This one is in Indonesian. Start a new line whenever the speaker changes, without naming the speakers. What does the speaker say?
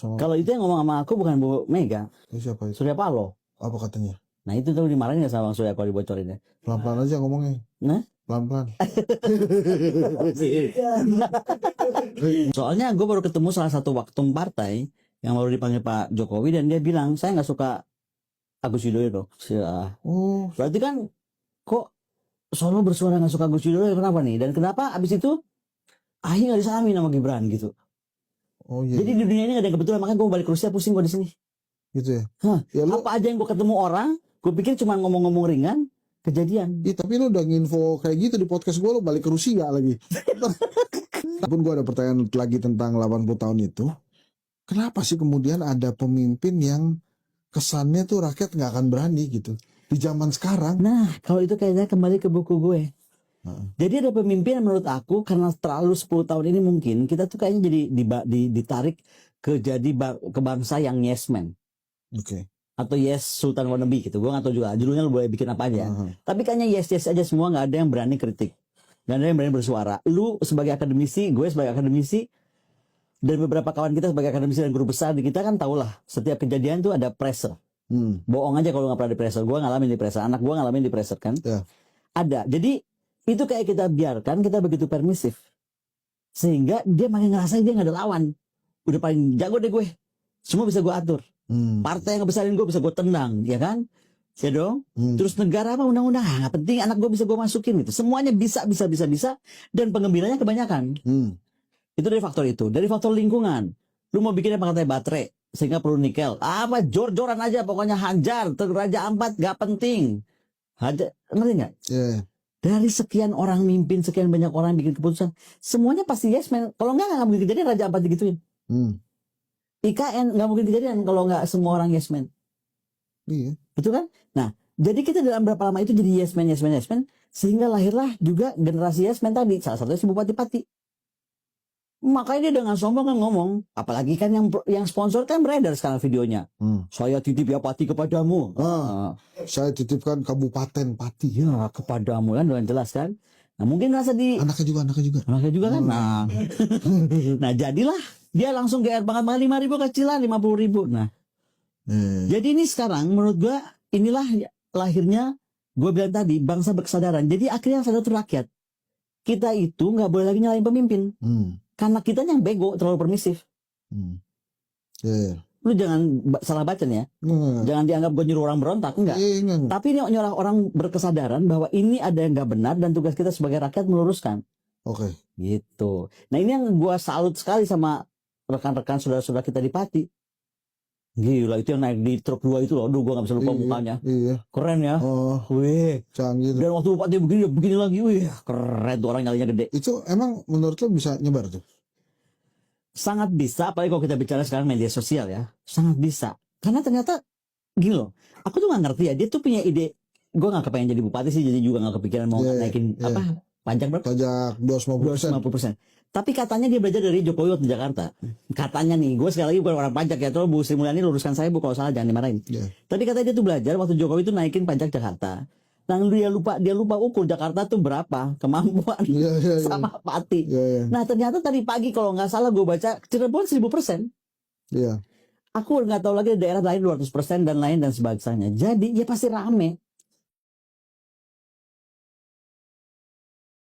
sama.
Kalau itu yang ngomong sama aku bukan Bu Mega.
Siapa itu?
Surya Paloh.
Apa katanya?
Nah itu tuh dimarahin gak sama Bang Surya kalau dibocorin ya?
Pelan-pelan aja ngomongnya.
Nah?
Pelan-pelan.
Soalnya gue baru ketemu salah satu waktum partai yang baru dipanggil Pak Jokowi dan dia bilang saya nggak suka Agus Yudhoyono.
Oh,
Berarti kan kok Solo bersuara nggak suka Agus Yudhoyono, kenapa nih? Dan kenapa abis itu Ahi nggak disalamin sama Gibran gitu?
oh iya.
Jadi di dunia ini nggak ada yang kebetulan, makanya gue balik ke Rusia pusing gue di sini.
Gitu ya.
Hah,
Ya lu,
apa aja yang gue ketemu orang, gue pikir cuma ngomong-ngomong ringan, kejadian.
iya, tapi lu udah nginfo kayak gitu di podcast gue, lu balik ke Rusia lagi. Pun gue ada pertanyaan lagi tentang 80 tahun itu. Kenapa sih kemudian ada pemimpin yang kesannya tuh rakyat nggak akan berani gitu di zaman sekarang?
Nah, kalau itu kayaknya kembali ke buku gue.
Heeh.
Jadi ada pemimpin yang menurut aku karena terlalu 10 tahun ini mungkin kita tuh kayaknya jadi ditarik ke jadi ke bangsa yang yes man
Oke.
atau yes Sultan wannabe gitu. Gue nggak tahu juga judulnya, lu boleh bikin apa aja. Tapi kayaknya yes aja semua, nggak ada yang berani kritik, nggak ada yang berani bersuara. Lu sebagai akademisi, gue sebagai akademisi, dan beberapa kawan kita sebagai akademisi dan guru besar di kita kan tahulah setiap kejadian tuh ada pressure. Bohong aja kalau nggak pernah di pressure. Gue ngalamin di pressure, anak gue ngalamin di pressure kan.
Ya.
Ada. Jadi itu kayak kita biarkan, kita begitu permisif sehingga dia makin ngerasa dia nggak ada lawan. Udah paling jago deh gue, semua bisa gue atur. Partai yang ngebesarin gue bisa gue tendang, ya kan? Ya dong. Terus negara apa undang-undang nggak penting, anak gue bisa gue masukin gitu. Semuanya bisa. Dan pengembiranya kebanyakan. Itu dari faktor itu. Dari faktor lingkungan, lu mau bikin apa katanya baterai sehingga perlu nikel. Apa jor-joran aja pokoknya, hajar Raja Ampat gak penting. Hajar, ngerti nggak?
Yeah.
Dari sekian orang mimpin, sekian banyak orang bikin keputusan, semuanya pasti yes man. Kalau nggak mungkin kejadian Raja Ampat digituin. IKN nggak mungkin kejadian kalau nggak semua orang yes man.
Iya.
Betul kan? Nah, jadi kita dalam berapa lama itu jadi yes man, sehingga lahirlah juga generasi yes man tadi. Salah satunya si Bupati Pati. Makanya dia dengan sombong kan ngomong, apalagi kan yang sponsor kan beredar sekarang videonya. Saya titip ya Pati kepadamu.
Saya titipkan Kabupaten Pati.
Ya kepadamu kan dengan jelas kan. Nah mungkin rasa di
Anaknya juga
kan. Nah, nah jadilah dia langsung GR banget, 5.000 kecilan 50.000. Nah, jadi ini sekarang menurut gua inilah lahirnya, gue bilang tadi, bangsa berkesadaran. Jadi akhirnya yang sadar tuh rakyat. Kita itu nggak boleh lagi nyalain pemimpin. Karena kita yang bego, terlalu permisif. Lu jangan salah baca nih ya. Jangan dianggap gue nyuruh orang berontak, enggak. Tapi ini nyuruh orang berkesadaran bahwa ini ada yang nggak benar dan tugas kita sebagai rakyat meluruskan.
Oke.
Gitu. Nah ini yang gue salut sekali sama rekan-rekan saudara-saudara kita di Pati. Gila, itu yang naik di truk 2 itu loh. Aduh, gue gak bisa lupa mukanya.
Iya.
Keren ya. Wih.
Canggih.
Dan waktu bupati begini lagi. Wih, keren tuh, orang nyalinya gede.
Itu emang menurut lo bisa nyebar tuh?
Sangat bisa, apalagi kalau kita bicara sekarang media sosial ya. Sangat bisa. Karena ternyata, gini loh. Aku tuh gak ngerti ya, dia tuh punya ide. Gue gak kepengen jadi bupati sih, jadi juga gak kepikiran mau naikin apa pajak berapa?
Pajak 250%.
Tapi katanya dia belajar dari Jokowi waktu di Jakarta. Katanya nih, gue sekali lagi bukan orang pajak ya, terus Bu Sri Mulyani luruskan saya Bu kalau salah, jangan dimarahin. Tapi katanya dia tuh belajar waktu Jokowi tuh naikin pajak Jakarta. Lalu dia lupa ukur Jakarta tuh berapa kemampuan sama Pati. Nah ternyata tadi pagi kalau nggak salah gue baca Cirebon 1000%. Aku nggak tahu lagi daerah lain 200% dan lain dan sebagainya. Jadi ya pasti rame.